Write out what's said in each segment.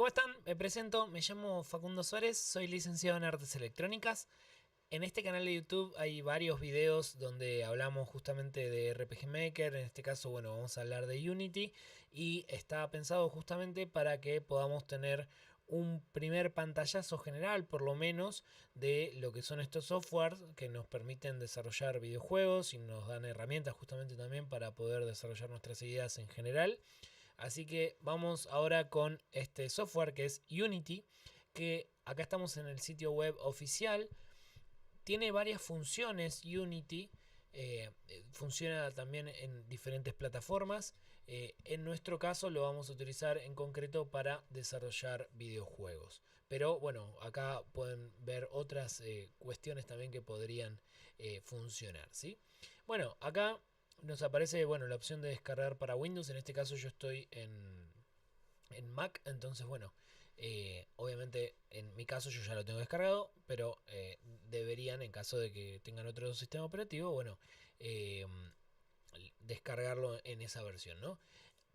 ¿Cómo están? Me presento, me llamo Facundo Suárez, soy licenciado en Artes Electrónicas. En este canal de YouTube hay varios videos donde hablamos justamente de RPG Maker. En este caso, bueno, vamos a hablar de Unity. Y está pensado justamente para que podamos tener un primer pantallazo general, por lo menos, de lo que son estos softwares que nos permiten desarrollar videojuegos y nos dan herramientas justamente también para poder desarrollar nuestras ideas en general. Así que vamos ahora con este software que es Unity, que acá estamos en el sitio web oficial. Tiene varias funciones Unity. Funciona también en diferentes plataformas. En nuestro caso lo vamos a utilizar en concreto para desarrollar videojuegos. Pero bueno, acá pueden ver otras cuestiones también que podrían funcionar, ¿sí? Bueno, acá nos aparece bueno, la opción de descargar para Windows. En este caso yo estoy en Mac, entonces bueno, obviamente en mi caso yo ya lo tengo descargado, pero deberían, en caso de que tengan otro sistema operativo, bueno, eh, descargarlo en esa versión, ¿no?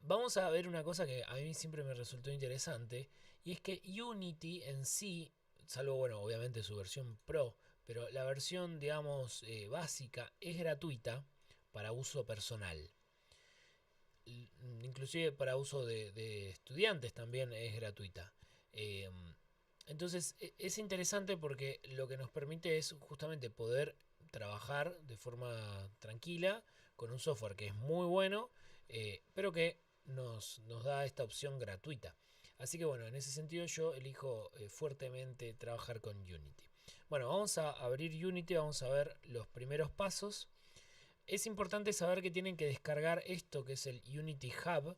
Vamos a ver una cosa que a mí siempre me resultó interesante, y es que Unity en sí, salvo, bueno, obviamente su versión Pro, pero la versión, digamos, básica es gratuita para uso personal. Inclusive para uso de estudiantes también es gratuita. Eh, entonces es interesante porque lo que nos permite es justamente poder trabajar de forma tranquila con un software que es muy bueno, pero que nos da esta opción gratuita. Así que bueno, en ese sentido yo elijo fuertemente trabajar con Unity. Bueno, vamos a abrir Unity, vamos a ver los primeros pasos. Es importante saber que tienen que descargar esto que es el Unity Hub,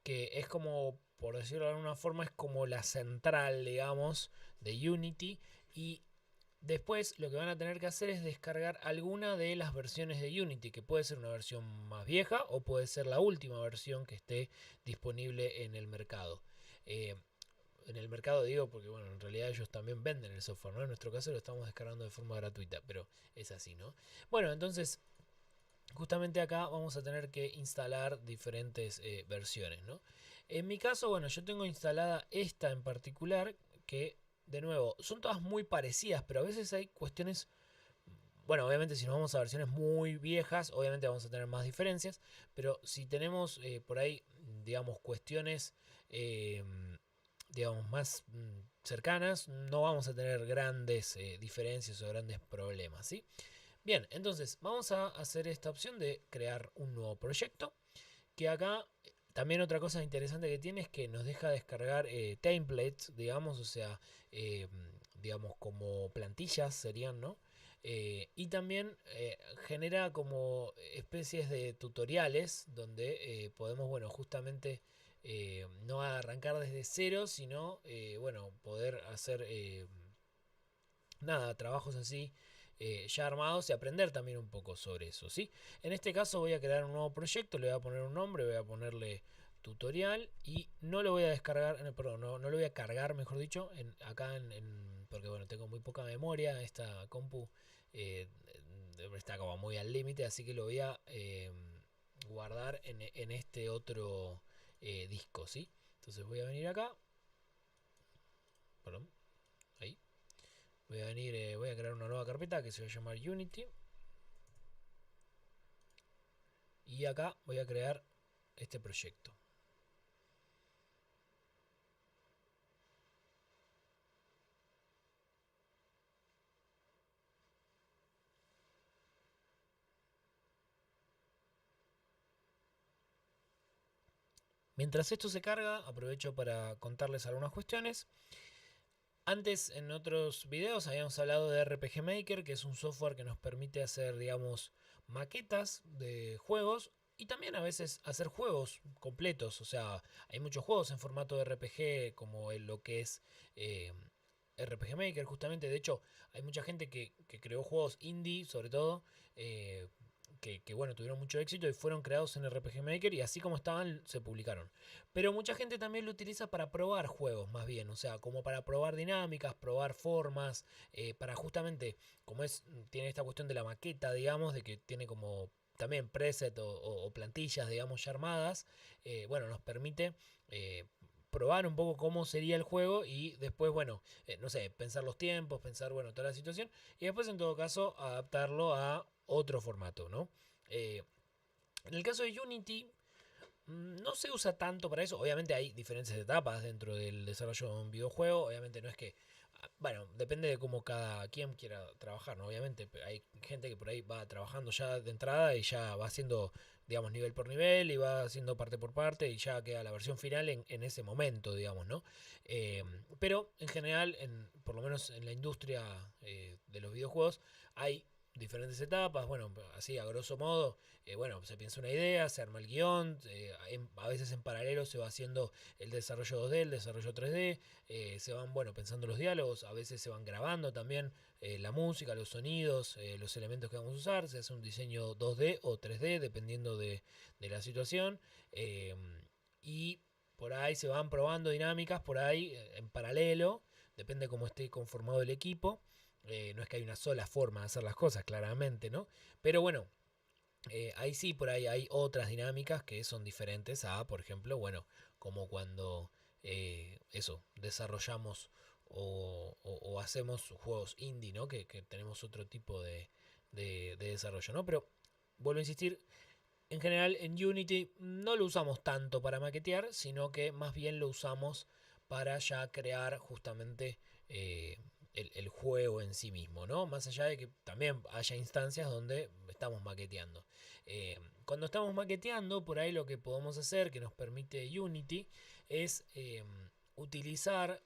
que es como, por decirlo de alguna forma, es como la central, digamos, de Unity. Y después lo que van a tener que hacer es descargar alguna de las versiones de Unity, que puede ser una versión más vieja o puede ser la última versión que esté disponible en el mercado. En el mercado digo porque bueno, en realidad ellos también venden el software, ¿no? En nuestro caso lo estamos descargando de forma gratuita, pero es así, ¿no? Bueno, entonces justamente acá vamos a tener que instalar diferentes versiones, ¿no? En mi caso, bueno, yo tengo instalada esta en particular, que de nuevo, son todas muy parecidas, pero a veces hay cuestiones, bueno, obviamente si nos vamos a versiones muy viejas, obviamente vamos a tener más diferencias, pero si tenemos por ahí, digamos, cuestiones, eh, digamos, más cercanas, no vamos a tener grandes diferencias o grandes problemas, ¿sí? Bien, entonces vamos a hacer esta opción de crear un nuevo proyecto. Que acá también otra cosa interesante que tiene es que nos deja descargar templates, digamos, o sea, eh, digamos como plantillas serían, ¿no? Y también genera como especies de tutoriales donde podemos, bueno, justamente no arrancar desde cero, sino, bueno, poder hacer nada, trabajos así ya armados y aprender también un poco sobre eso, ¿sí? En este caso voy a crear un nuevo proyecto, le voy a poner un nombre, voy a ponerle tutorial y no lo voy a descargar, perdón, no lo voy a cargar, mejor dicho, acá porque bueno, tengo muy poca memoria, esta compu está como muy al límite, así que lo voy a guardar en este otro disco, ¿sí? Entonces voy a venir acá, perdón, ahí. Voy a venir, voy a crear una nueva carpeta que se va a llamar Unity. Y acá voy a crear este proyecto. Mientras esto se carga, aprovecho para contarles algunas cuestiones. Antes, en otros videos, habíamos hablado de RPG Maker, que es un software que nos permite hacer, digamos, maquetas de juegos y también a veces hacer juegos completos. O sea, hay muchos juegos en formato de RPG, como lo que es RPG Maker, justamente. De hecho, hay mucha gente que creó juegos indie, sobre todo, bueno, tuvieron mucho éxito y fueron creados en RPG Maker y así como estaban se publicaron. Pero mucha gente también lo utiliza para probar juegos, más bien, o sea, como para probar dinámicas, probar formas, para justamente, como tiene esta cuestión de la maqueta, digamos, de que tiene como también preset o plantillas, digamos, ya armadas, bueno, nos permite probar un poco cómo sería el juego y después, bueno, no sé, pensar los tiempos, pensar, bueno, toda la situación y después en todo caso adaptarlo a otro formato, ¿no? En el caso de Unity no se usa tanto para eso. Obviamente hay diferentes etapas dentro del desarrollo de un videojuego. Obviamente no es que... Bueno, depende de cómo cada quien quiera trabajar, ¿no? Obviamente hay gente que por ahí va trabajando ya de entrada y ya va haciendo, digamos, nivel por nivel y va haciendo parte por parte y ya queda la versión final en ese momento, digamos, ¿no? Pero en general, por lo menos en la industria de los videojuegos, hay diferentes etapas. Bueno, así a grosso modo, bueno, se piensa una idea, se arma el guión, a veces en paralelo se va haciendo el desarrollo 2D, el desarrollo 3D, se van, bueno, pensando los diálogos, a veces se van grabando también la música, los sonidos, los elementos que vamos a usar, se hace un diseño 2D o 3D dependiendo de la situación, y por ahí se van probando dinámicas, por ahí en paralelo, depende cómo esté conformado el equipo. No es que hay una sola forma de hacer las cosas, claramente, ¿no? Pero bueno, ahí sí, por ahí hay otras dinámicas que son diferentes a, por ejemplo, bueno, como cuando eso, desarrollamos o hacemos juegos indie, ¿no? Que tenemos otro tipo de desarrollo, ¿no? Pero vuelvo a insistir, en general en Unity no lo usamos tanto para maquetear, sino que más bien lo usamos para ya crear justamente el juego en sí mismo, ¿no? Más allá de que también haya instancias donde estamos maqueteando. Cuando estamos maqueteando, por ahí lo que podemos hacer, que nos permite Unity, es utilizar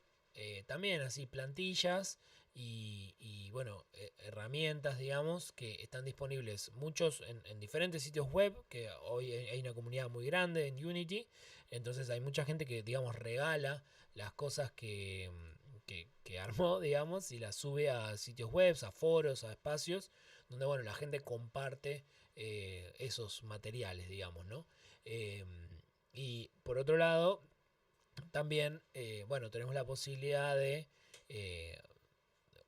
también así plantillas y bueno, herramientas, digamos, que están disponibles muchos en diferentes sitios web, que hoy hay una comunidad muy grande en Unity, entonces hay mucha gente que, digamos, regala las cosas que armó, digamos, y las sube a sitios web, a foros, a espacios, donde, bueno, la gente comparte esos materiales, digamos, ¿no? Eh, y por otro lado, también, bueno, tenemos la posibilidad de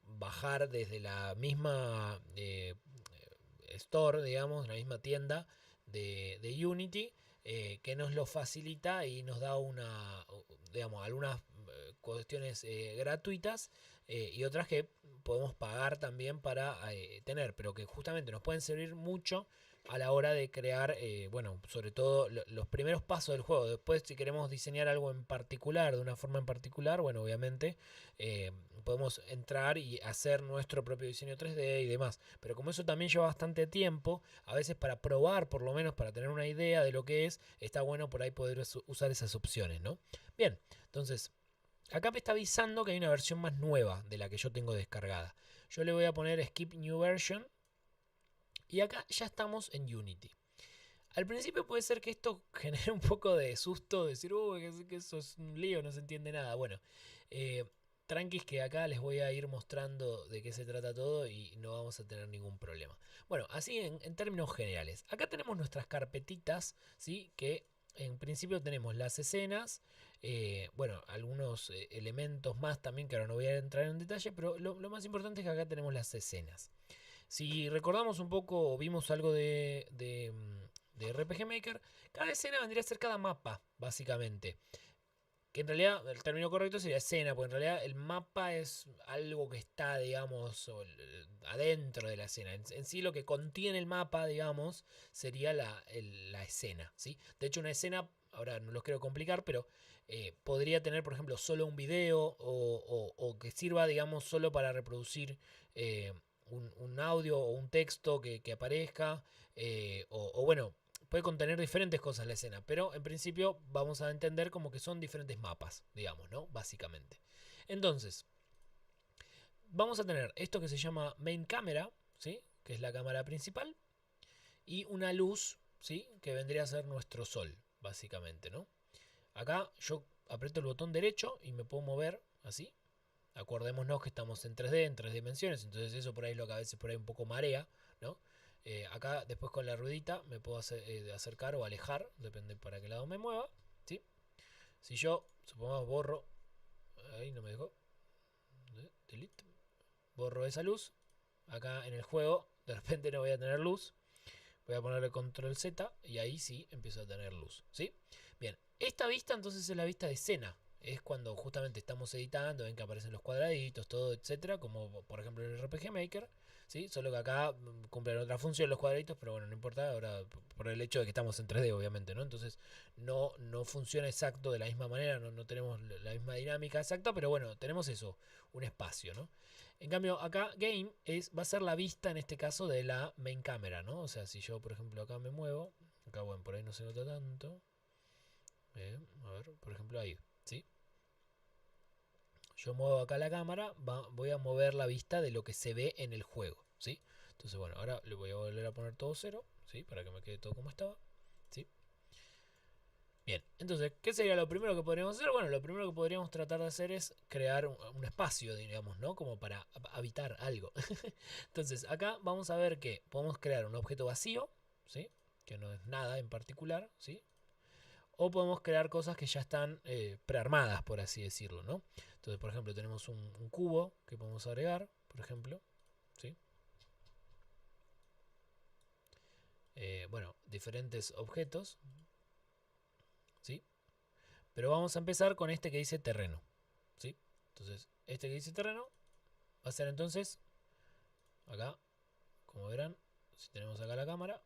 bajar desde la misma store, digamos, la misma tienda de Unity, que nos lo facilita y nos da digamos, algunas cuestiones gratuitas y otras que podemos pagar también para tener, pero que justamente nos pueden servir mucho a la hora de crear, bueno, sobre todo los primeros pasos del juego. Después, si queremos diseñar algo en particular, de una forma en particular, bueno, obviamente podemos entrar y hacer nuestro propio diseño 3D y demás. Pero como eso también lleva bastante tiempo, a veces para probar, por lo menos para tener una idea de lo que es, está bueno por ahí poder usar esas opciones, ¿no? Bien, entonces, acá me está avisando que hay una versión más nueva de la que yo tengo descargada. Yo le voy a poner Skip New Version. Y acá ya estamos en Unity. Al principio puede ser que esto genere un poco de susto, decir, que eso es un lío, no se entiende nada. Bueno, tranquis que acá les voy a ir mostrando de qué se trata todo y no vamos a tener ningún problema. Bueno, así en términos generales. Acá tenemos nuestras carpetitas, ¿sí? Que en principio tenemos las escenas, bueno, algunos elementos más también que ahora no voy a entrar en detalle, pero lo más importante es que acá tenemos las escenas. Si recordamos un poco o vimos algo de RPG Maker, cada escena vendría a ser cada mapa, básicamente. Que en realidad el término correcto sería escena, porque en realidad el mapa es algo que está, digamos, adentro de la escena. En sí lo que contiene el mapa, digamos, sería la escena, ¿sí? De hecho, una escena, ahora no los quiero complicar, pero podría tener, por ejemplo, solo un video o que sirva, digamos, solo para reproducir un audio o un texto que aparezca, o bueno, puede contener diferentes cosas la escena, pero en principio vamos a entender como que son diferentes mapas, digamos, ¿no? Básicamente. Entonces, vamos a tener esto que se llama Main Camera, ¿sí? Que es la cámara principal, y una luz, ¿sí? Que vendría a ser nuestro sol, básicamente, ¿no? Acá yo aprieto el botón derecho y me puedo mover así. Acordémonos que estamos en 3D, en 3 dimensiones, entonces eso por ahí es lo que a veces por ahí un poco marea, ¿no? Acá después con la ruedita me puedo acercar o alejar, depende para qué lado me mueva, ¿sí? Si yo, supongamos, borro, ahí no me dejó, delete, borro esa luz, acá en el juego de repente no voy a tener luz, voy a ponerle control Z y ahí sí empiezo a tener luz, ¿sí? Bien, esta vista entonces es la vista de escena, es cuando justamente estamos editando, ven que aparecen los cuadraditos, todo, etcétera, como por ejemplo en el RPG Maker, ¿sí? Solo que acá cumplen otra función los cuadraditos, pero bueno, no importa, ahora por el hecho de que estamos en 3D, obviamente, ¿no? Entonces no funciona exacto de la misma manera, no tenemos la misma dinámica exacta, pero bueno, tenemos eso, un espacio, ¿no? En cambio, acá Game va a ser la vista en este caso de la main cámara, ¿no? O sea, si yo, por ejemplo, acá me muevo, acá, bueno, por ahí no se nota tanto. A ver, por ejemplo, ahí, ¿sí? Yo muevo acá la cámara, voy a mover la vista de lo que se ve en el juego, ¿sí? Entonces, bueno, ahora le voy a volver a poner todo cero, ¿sí? Para que me quede todo como estaba, ¿sí? Bien, entonces, ¿qué sería lo primero que podríamos hacer? Bueno, lo primero que podríamos tratar de hacer es crear un espacio, digamos, ¿no? Como para habitar algo. Entonces, acá vamos a ver que podemos crear un objeto vacío, ¿sí? Que no es nada en particular, ¿sí? O podemos crear cosas que ya están prearmadas, por así decirlo, ¿no? Entonces, por ejemplo, tenemos un cubo que podemos agregar, por ejemplo, ¿sí? Bueno, diferentes objetos, ¿sí? Pero vamos a empezar con este que dice terreno, ¿sí? Entonces, este que dice terreno va a ser entonces, acá, como verán, si tenemos acá la cámara,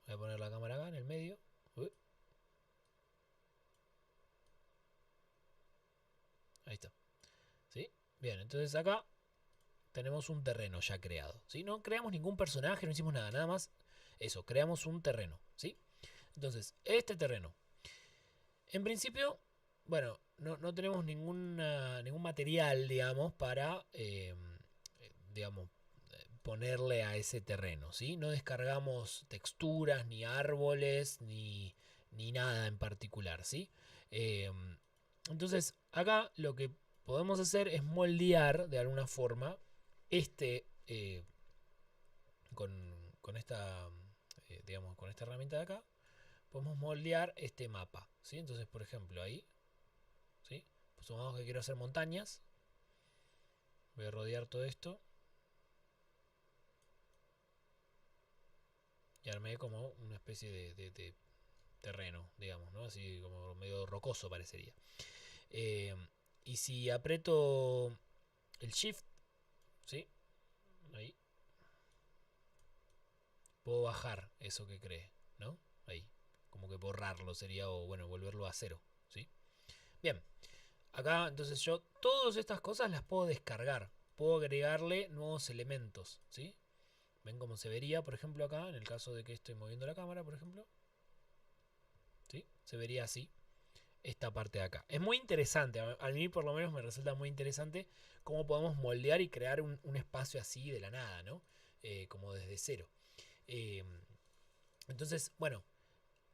voy a poner la cámara acá en el medio. Ahí está, ¿sí? Bien, entonces acá tenemos un terreno ya creado, ¿sí? No creamos ningún personaje, no hicimos nada, nada más eso, creamos un terreno, ¿sí? Entonces, este terreno, en principio, bueno, no tenemos ningún material, digamos, para, digamos, ponerle a ese terreno, ¿sí? No descargamos texturas, ni árboles, ni nada en particular, ¿sí? Eh, entonces, acá lo que podemos hacer es moldear de alguna forma este, con esta, digamos, con esta herramienta de acá, podemos moldear este mapa, ¿sí? Entonces, por ejemplo, ahí, ¿sí? Pues supongamos que quiero hacer montañas, voy a rodear todo esto y armé como una especie de terreno, digamos, ¿no? Así como medio rocoso parecería. Eh, y si aprieto el Shift, ¿sí? Ahí, puedo bajar eso que cree, ¿no? Ahí, como que borrarlo sería, o bueno, volverlo a cero, ¿sí? Bien, acá entonces yo todas estas cosas las puedo descargar, puedo agregarle nuevos elementos, ¿sí? Ven cómo se vería, por ejemplo, acá, en el caso de que estoy moviendo la cámara, por ejemplo, ¿sí? Se vería así, esta parte de acá. Es muy interesante, a mí por lo menos me resulta muy interesante cómo podemos moldear y crear un espacio así de la nada, ¿no? Como desde cero. Eh, entonces, bueno,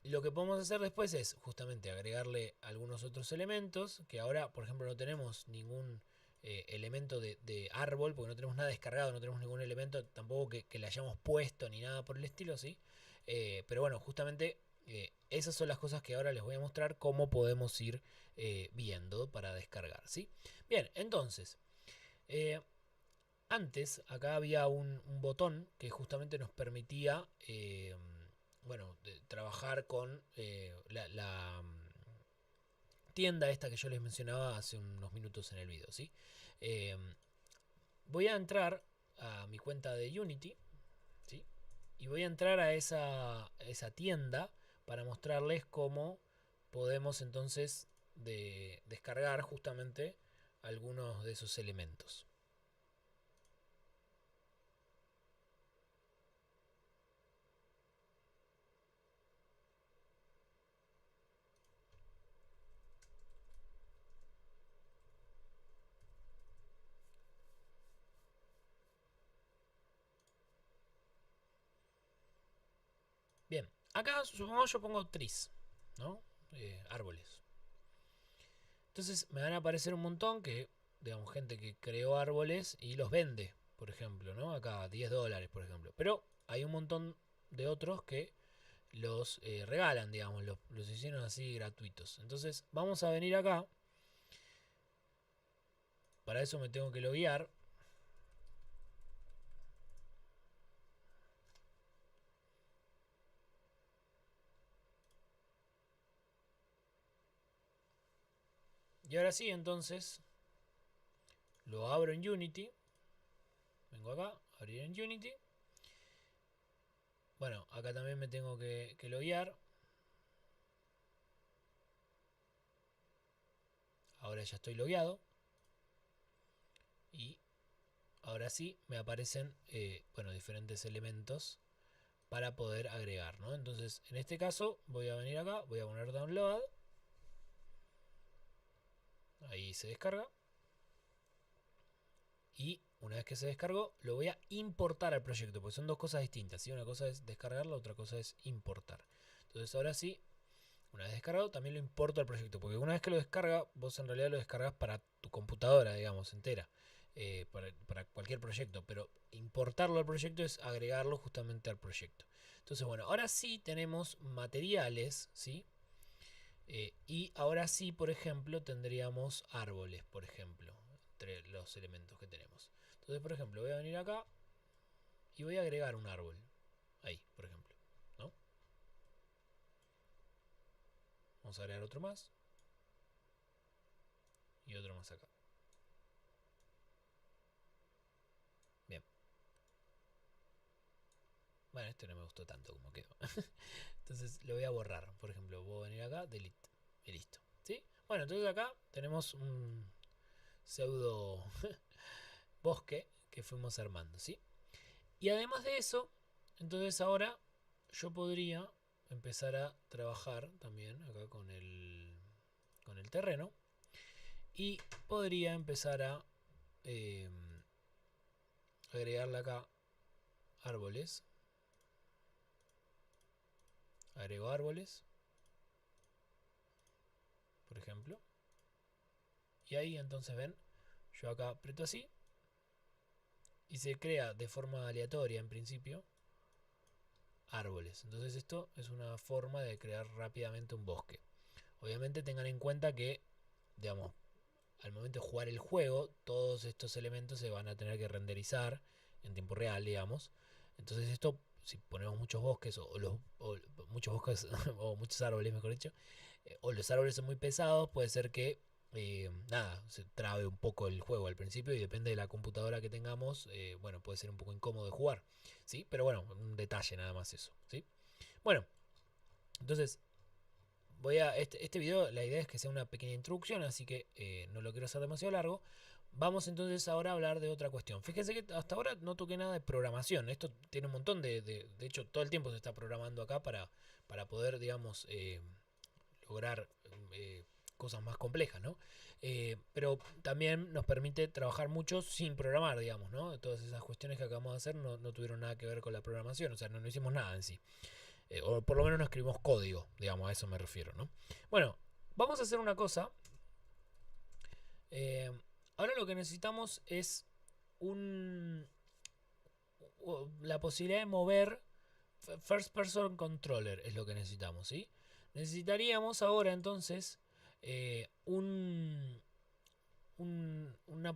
lo que podemos hacer después es justamente agregarle algunos otros elementos, que ahora, por ejemplo, no tenemos ningún elemento de árbol, porque no tenemos nada descargado, no tenemos ningún elemento tampoco que le hayamos puesto ni nada por el estilo, ¿sí? Pero bueno, justamente esas son las cosas que ahora les voy a mostrar cómo podemos ir viendo para descargar, ¿sí? Bien, entonces, eh, antes acá había un botón que justamente nos permitía bueno, trabajar con tienda esta que yo les mencionaba hace unos minutos en el video, ¿sí? Eh, voy a entrar a mi cuenta de Unity, ¿sí? Y voy a entrar a esa tienda para mostrarles cómo podemos entonces descargar justamente algunos de esos elementos. Bien, acá supongamos yo pongo trees, ¿no? Árboles. Entonces me van a aparecer un montón que, digamos, gente que creó árboles y los vende, por ejemplo, ¿no? Acá $10, por ejemplo. Pero hay un montón de otros que los regalan, digamos, los hicieron así gratuitos. Entonces vamos a venir acá. Para eso me tengo que loguear. Y ahora sí, entonces, lo abro en Unity. Vengo acá, abrir en Unity. Bueno, acá también me tengo que loguear. Ahora ya estoy logueado. Y ahora sí me aparecen bueno, diferentes elementos para poder agregar, ¿no? Entonces, en este caso, voy a venir acá, voy a poner download. Ahí se descarga. Y una vez que se descargó, lo voy a importar al proyecto, porque son dos cosas distintas, ¿sí? Una cosa es descargarlo, otra cosa es importar. Entonces ahora sí, una vez descargado, también lo importo al proyecto, porque una vez que lo descarga, vos en realidad lo descargas para tu computadora, digamos, entera, para cualquier proyecto, pero importarlo al proyecto es agregarlo justamente al proyecto. Entonces, bueno, ahora sí tenemos materiales, ¿sí? Y ahora sí, por ejemplo, tendríamos árboles, por ejemplo, entre los elementos que tenemos. Entonces, por ejemplo, voy a venir acá y voy a agregar un árbol. Ahí, por ejemplo, ¿no? Vamos a agregar otro más. Y otro más acá. Bien. Bueno, este no me gustó tanto como quedó. Entonces lo voy a borrar. Por ejemplo, voy a venir acá, delete. Y listo. ¿Sí? Bueno, entonces acá tenemos un pseudo bosque que fuimos armando, ¿sí? Y además de eso, entonces ahora yo podría empezar a trabajar también acá con el terreno. Y podría empezar a eh, agregarle acá árboles. Agrego árboles, por ejemplo. Y ahí entonces ven, yo acá aprieto así. Y se crea de forma aleatoria en principio árboles. Entonces esto es una forma de crear rápidamente un bosque. Obviamente tengan en cuenta que, digamos, al momento de jugar el juego, todos estos elementos se van a tener que renderizar en tiempo real, digamos. Entonces esto, si ponemos muchos bosques o muchos bosques o muchos árboles, mejor dicho, o los árboles son muy pesados, puede ser que nada, se trabe un poco el juego al principio y depende de la computadora que tengamos, bueno, puede ser un poco incómodo de jugar, ¿sí? Pero bueno, un detalle nada más eso, ¿sí? Bueno, entonces este video, la idea es que sea una pequeña introducción, así que no lo quiero hacer demasiado largo. Vamos entonces ahora a hablar de otra cuestión. Fíjense que hasta ahora no toqué nada de programación. Esto tiene un montón de hecho, todo el tiempo se está programando acá para poder, digamos, lograr cosas más complejas, ¿no? Pero también nos permite trabajar mucho sin programar, digamos, ¿no? Todas esas cuestiones que acabamos de hacer no tuvieron nada que ver con la programación, o sea, no hicimos nada en sí. O por lo menos no escribimos código, digamos, a eso me refiero, ¿no? Bueno, vamos a hacer una cosa. Eh, ahora lo que necesitamos es un la posibilidad de mover First Person Controller, es lo que necesitamos, ¿sí? Necesitaríamos ahora entonces una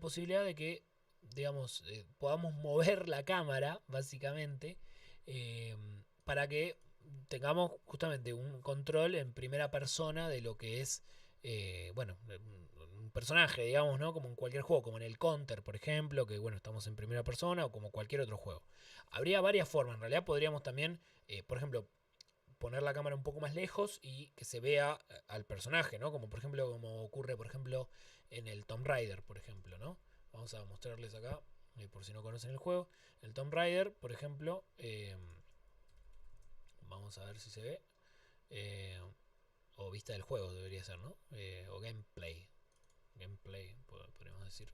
posibilidad de que, digamos, podamos mover la cámara, básicamente, eh, para que tengamos justamente un control en primera persona de lo que es, bueno, un personaje, digamos, ¿no? Como en cualquier juego, como en el Counter, por ejemplo, que, bueno, estamos en primera persona, o como cualquier otro juego. Habría varias formas, en realidad podríamos también, por ejemplo, poner la cámara un poco más lejos y que se vea al personaje, ¿no? Como por ejemplo, como ocurre, por ejemplo, en el Tomb Raider, por ejemplo, ¿no? Vamos a mostrarles acá, por si no conocen el juego. El Tomb Raider, por ejemplo, vamos a ver si se ve. Eh, o vista del juego debería ser, ¿no? O gameplay. Gameplay, podríamos decir.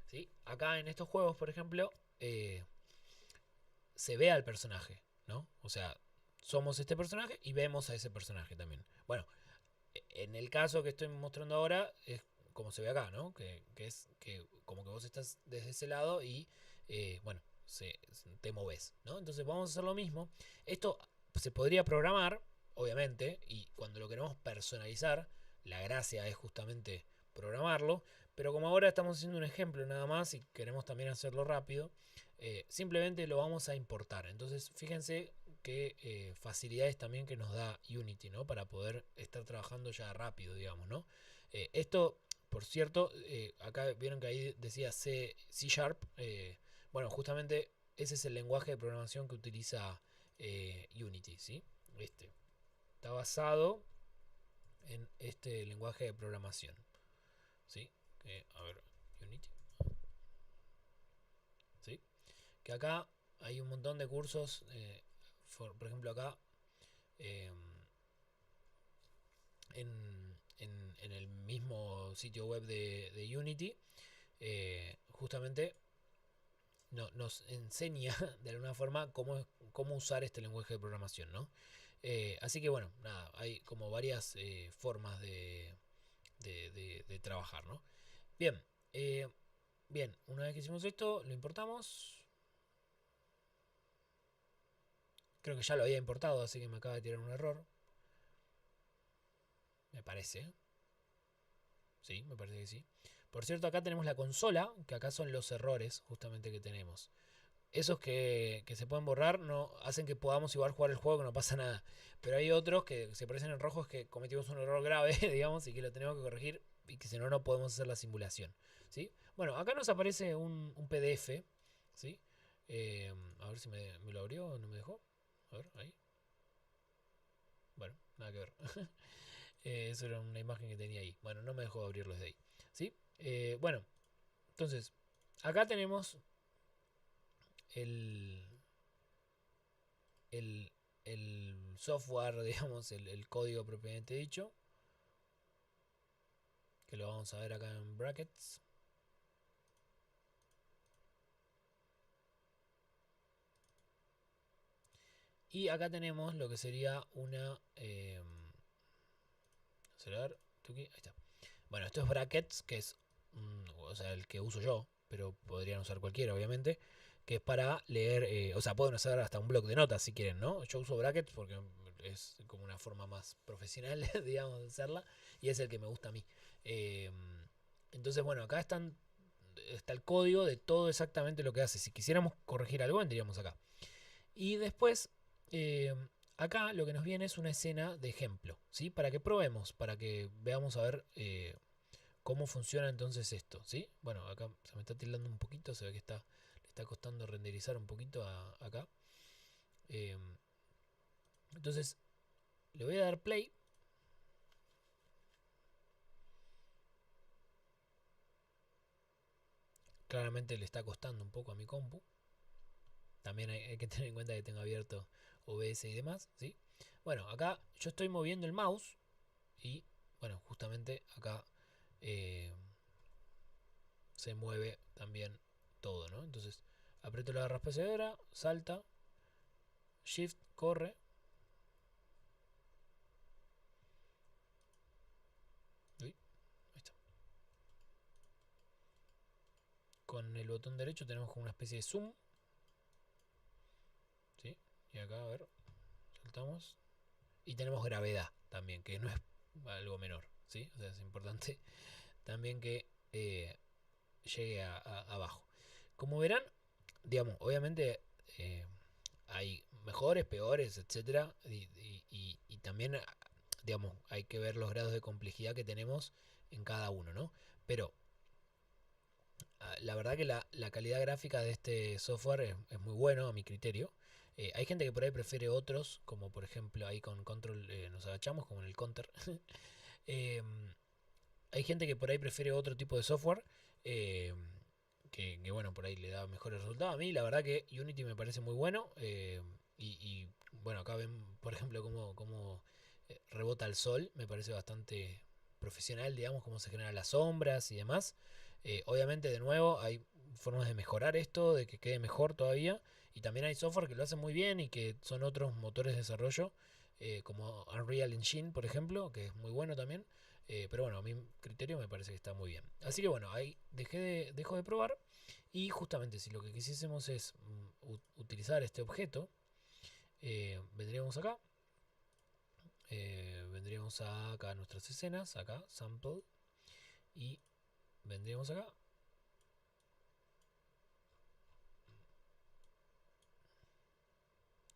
¿Sí? Acá en estos juegos, por ejemplo, se ve al personaje, ¿no? O sea, somos este personaje y vemos a ese personaje también. Bueno, en el caso que estoy mostrando ahora es como se ve acá, ¿no? Que es que como que vos estás desde ese lado y, bueno, te moves, ¿no? Entonces vamos a hacer lo mismo. Esto se podría programar, obviamente, y cuando lo queremos personalizar, la gracia es justamente programarlo, pero como ahora estamos haciendo un ejemplo nada más y queremos también hacerlo rápido, simplemente lo vamos a importar. Entonces fíjense qué facilidades también que nos da Unity, ¿no? Para poder estar trabajando ya rápido, digamos, ¿no? Esto por cierto, acá vieron que ahí decía C Sharp. Bueno, justamente ese es el lenguaje de programación que utiliza Unity, ¿sí? Este está basado en este lenguaje de programación, ¿sí? A ver, Unity, ¿sí? Que acá hay un montón de cursos, por ejemplo acá eh, en el mismo sitio web de Unity, justamente nos enseña de alguna forma cómo usar este lenguaje de programación, ¿no? Así que bueno, nada, hay como varias formas de trabajar, ¿no? Bien, eh, bien, una vez que hicimos esto, lo importamos. Creo que ya lo había importado, así que me acaba de tirar un error. Me parece. Sí, me parece que sí. Por cierto, acá tenemos la consola, que acá son los errores justamente que tenemos. Esos que se pueden borrar no hacen que podamos igual jugar el juego, que no pasa nada. Pero hay otros que se aparecen en rojos que cometimos un error grave, digamos, y que lo tenemos que corregir y que si no, no podemos hacer la simulación. ¿Sí? Bueno, acá nos aparece un PDF. ¿Sí? A ver si me lo abrió o no me dejó. A ver, ahí. Bueno, nada que ver. Eso era una imagen que tenía ahí. Bueno, no me dejó abrirlo desde ahí. ¿Sí? Bueno, entonces, acá tenemos el, el, el software, digamos, el código propiamente dicho. Que lo vamos a ver acá en brackets. Y acá tenemos lo que sería una... ahí está. Bueno, esto es brackets, que es o sea, el que uso yo, pero podrían usar cualquiera, obviamente, que es para leer, o sea, pueden usar hasta un bloc de notas si quieren, ¿no? Yo uso brackets porque es como una forma más profesional, digamos, de hacerla, y es el que me gusta a mí. Eh, entonces, bueno, acá está el código de todo exactamente lo que hace. Si quisiéramos corregir algo, vendríamos acá. Y después, eh, acá lo que nos viene es una escena de ejemplo, ¿sí? Para que probemos, para que veamos a ver cómo funciona entonces esto, ¿sí? Bueno, acá se me está tildando un poquito, se ve que le está costando renderizar un poquito acá. Eh, entonces, le voy a dar play. Claramente le está costando un poco a mi compu. También hay que tener en cuenta que tengo abierto OBS y demás, ¿sí? Bueno, acá yo estoy moviendo el mouse y, bueno, justamente acá eh, se mueve también todo, ¿no? Entonces, aprieto la barra espaciadora, salta, Shift, corre. Uy, ahí está. Con el botón derecho tenemos como una especie de zoom, ¿sí? Y acá, a ver, saltamos. Y tenemos gravedad también, que no es algo menor, ¿sí? O sea, es importante también que llegue abajo. Como verán, digamos, obviamente hay mejores, peores, etcétera, y también, digamos, hay que ver los grados de complejidad que tenemos en cada uno, ¿no? Pero la verdad que la calidad gráfica de este software es muy bueno a mi criterio. Hay gente que por ahí prefiere otros, como por ejemplo ahí con control nos agachamos, como en el counter. Eh, hay gente que por ahí prefiere otro tipo de software. eh, que, bueno, por ahí le da mejores resultados. A mí la verdad que Unity me parece muy bueno. Y bueno, acá ven por ejemplo cómo rebota el sol. Me parece bastante profesional, digamos, cómo se generan las sombras y demás. Obviamente, de nuevo, hay formas de mejorar esto, de que quede mejor todavía. Y también hay software que lo hace muy bien y que son otros motores de desarrollo, como Unreal Engine, por ejemplo, que es muy bueno también. Pero bueno, a mi criterio me parece que está muy bien. Así que bueno, ahí dejo de probar. Y justamente si lo que quisiésemos es utilizar este objeto, vendríamos acá. Vendríamos acá a nuestras escenas, acá, sample. Y vendríamos acá.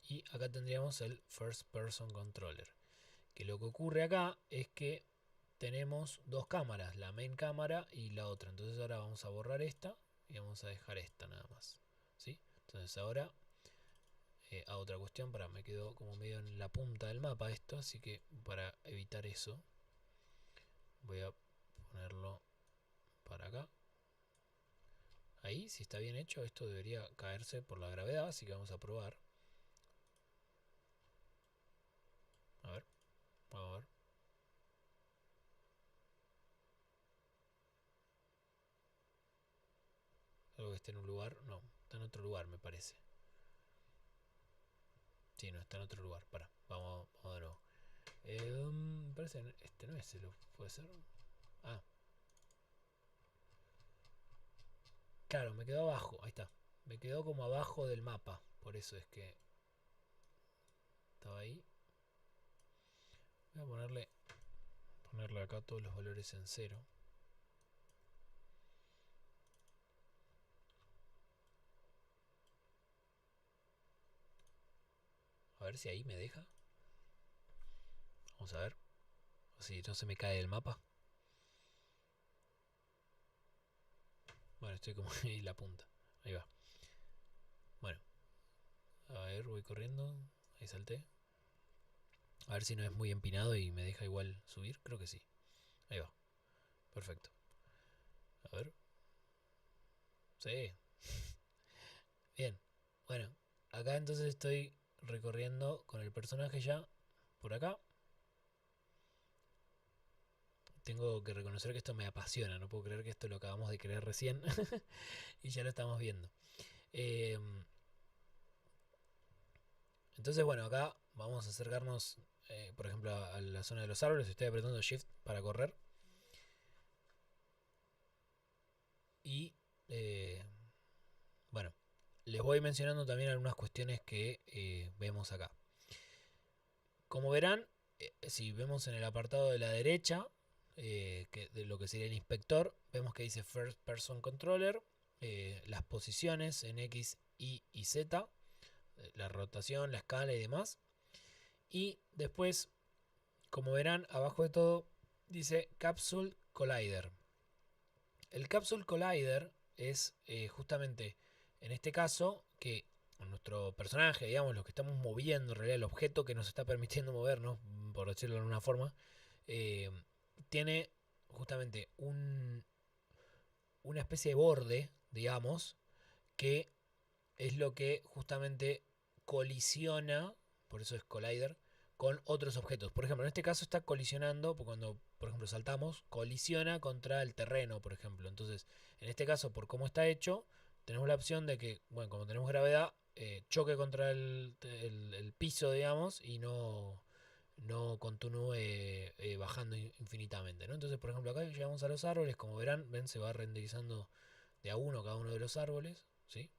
Y acá tendríamos el First Person Controller. Que lo que ocurre acá es que tenemos dos cámaras, la main cámara y la otra. Entonces ahora vamos a borrar esta y vamos a dejar esta nada más, ¿sí? Entonces ahora a otra cuestión, me quedó como medio en la punta del mapa esto, así que para evitar eso voy a ponerlo para acá. Ahí, si está bien hecho, esto debería caerse por la gravedad, así que vamos a probar. A ver, vamos a ver. Algo que esté en un lugar, no, está en otro lugar me parece. Sí, no, está en otro lugar, vamos de nuevo. Me parece, este no es, puede ser. Ah, claro, me quedó abajo, ahí está. Me quedó como abajo del mapa, por eso es que estaba ahí. Voy a ponerle acá todos los valores en cero. A ver si ahí me deja. Vamos a ver. Si no se me cae el mapa. Bueno, estoy como ahí la punta. Ahí va. Bueno. A ver, voy corriendo. Ahí salté. A ver si no es muy empinado y me deja igual subir. Creo que sí. Ahí va. Perfecto. A ver. Sí. Bien. Bueno. Acá entonces estoy recorriendo con el personaje ya. Por acá. Tengo que reconocer que esto me apasiona. No puedo creer que esto lo acabamos de creer recién. Y ya lo estamos viendo. Entonces, bueno, acá vamos a acercarnos, por ejemplo, a la zona de los árboles. Estoy apretando Shift para correr. Y, bueno, les voy mencionando también algunas cuestiones que vemos acá. Como verán, si vemos en el apartado de la derecha, de lo que sería el inspector, vemos que dice First Person Controller, las posiciones en X, Y y Z, la rotación, la escala y demás. Y después, como verán, abajo de todo dice Capsule Collider. El Capsule Collider es justamente, en este caso, que nuestro personaje, digamos, lo que estamos moviendo, en realidad el objeto que nos está permitiendo movernos, por decirlo de alguna forma, tiene justamente una especie de borde, digamos, que es lo que justamente colisiona, por eso es collider, con otros objetos. Por ejemplo, en este caso está colisionando, cuando por ejemplo saltamos, colisiona contra el terreno, por ejemplo. Entonces, en este caso, por cómo está hecho, tenemos la opción de que, bueno, como tenemos gravedad, choque contra el piso, digamos, y no continúe bajando infinitamente, ¿no? Entonces, por ejemplo, acá llegamos a los árboles, como verán, ven, se va renderizando de a uno cada uno de los árboles, ¿sí?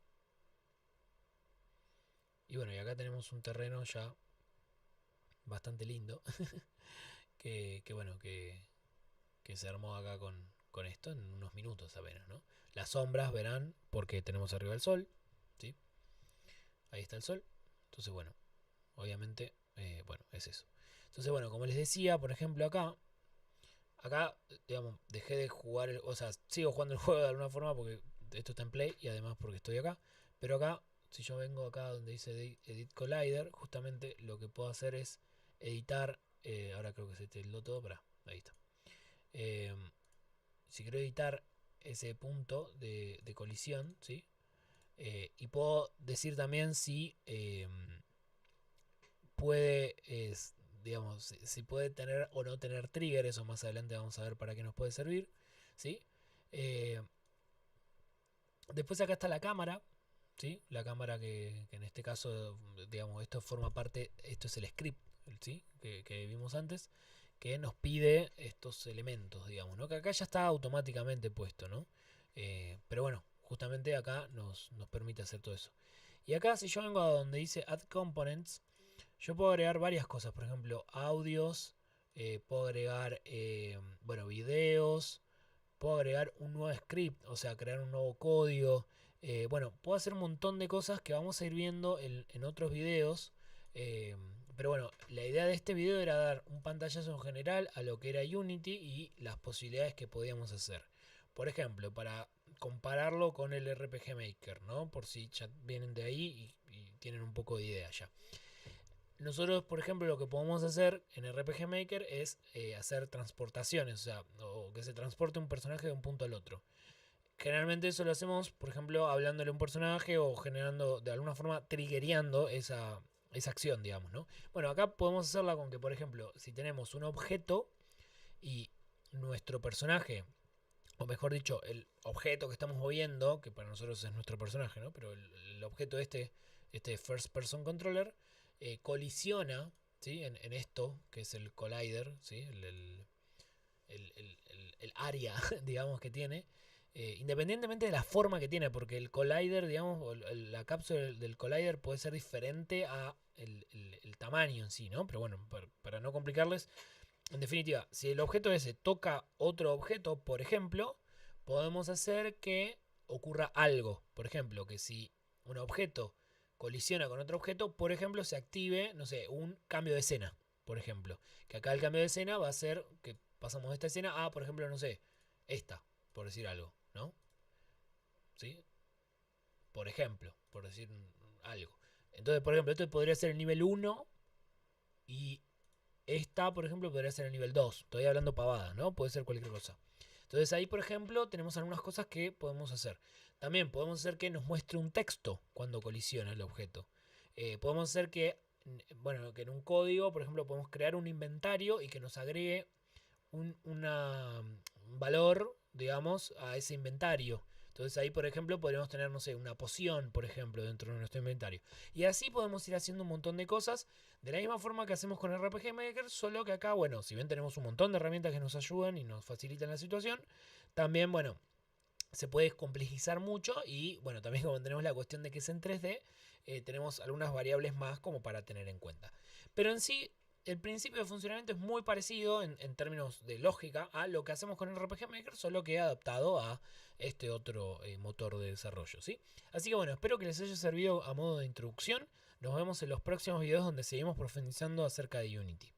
Y bueno, y acá tenemos un terreno ya bastante lindo. que bueno, que se armó acá con esto en unos minutos apenas, ¿no? Las sombras verán porque tenemos arriba el sol, ¿sí? Ahí está el sol. Entonces, bueno, obviamente, bueno, es eso. Entonces, bueno, como les decía, por ejemplo, acá, digamos, dejé de jugar, o sea, sigo jugando el juego de alguna forma porque esto está en play y además porque estoy acá. Pero acá, si yo vengo acá donde dice Edit Collider, justamente lo que puedo hacer es editar. Ahora creo que se tildó todo, para ahí está. Eh, si quiero editar ese punto de colisión, ¿sí? Y puedo decir también si puede, digamos, si puede tener o no tener trigger, eso más adelante vamos a ver para qué nos puede servir, ¿sí? Eh, Después acá está la cámara, ¿sí? La cámara que en este caso, digamos, esto forma parte, esto es el script, ¿sí? Que vimos antes, que nos pide estos elementos, digamos, ¿no? Que acá ya está automáticamente puesto, ¿no? Pero bueno, justamente acá nos permite hacer todo eso. Y acá si yo vengo a donde dice Add Components, yo puedo agregar varias cosas, por ejemplo, audios, puedo agregar, bueno, videos, puedo agregar un nuevo script, o sea, crear un nuevo código. Bueno, puedo hacer un montón de cosas que vamos a ir viendo en otros videos. Pero bueno, la idea de este video era dar un pantallazo en general a lo que era Unity y las posibilidades que podíamos hacer. Por ejemplo, para compararlo con el RPG Maker, ¿no? Por si ya vienen de ahí y tienen un poco de idea ya. Nosotros, por ejemplo, lo que podemos hacer en RPG Maker es hacer transportaciones, o sea, o que se transporte un personaje de un punto al otro. Generalmente eso lo hacemos, por ejemplo, hablándole a un personaje o generando, de alguna forma, triggereando esa acción, digamos, ¿no? Bueno, acá podemos hacerla con que, por ejemplo, si tenemos un objeto y nuestro personaje, o mejor dicho, el objeto que estamos moviendo, que para nosotros es nuestro personaje, ¿no? Pero el objeto este First Person Controller, colisiona, ¿sí? En esto, que es el collider, ¿sí? El área, digamos, que tiene. Independientemente de la forma que tiene, porque el collider, digamos, o la cápsula del collider puede ser diferente a el tamaño en sí, ¿no? Pero bueno, para no complicarles, en definitiva, si el objeto ese toca otro objeto, por ejemplo, podemos hacer que ocurra algo. Por ejemplo, que si un objeto colisiona con otro objeto, por ejemplo, se active, no sé, un cambio de escena, por ejemplo. Que acá el cambio de escena va a ser que pasamos de esta escena a, por ejemplo, no sé, esta, por decir algo, ¿no? ¿Sí? Por ejemplo, por decir algo. Entonces, por ejemplo, esto podría ser el nivel 1 y esta, por ejemplo, podría ser el nivel 2. Estoy hablando pavada, ¿no? Puede ser cualquier cosa. Entonces ahí, por ejemplo, tenemos algunas cosas que podemos hacer. También podemos hacer que nos muestre un texto cuando colisiona el objeto. Podemos hacer que, bueno, que en un código, por ejemplo, podemos crear un inventario y que nos agregue un valor, digamos, a ese inventario. Entonces ahí, por ejemplo, podríamos tener, no sé, una poción, por ejemplo, dentro de nuestro inventario. Y así podemos ir haciendo un montón de cosas de la misma forma que hacemos con RPG Maker, solo que acá, bueno, si bien tenemos un montón de herramientas que nos ayudan y nos facilitan la situación, también, bueno, se puede complejizar mucho y, bueno, también como tenemos la cuestión de que es en 3D, tenemos algunas variables más como para tener en cuenta. Pero en sí, el principio de funcionamiento es muy parecido en términos de lógica a lo que hacemos con el RPG Maker, solo que adaptado a este otro motor de desarrollo, ¿sí? Así que bueno, espero que les haya servido a modo de introducción. Nos vemos en los próximos videos donde seguimos profundizando acerca de Unity.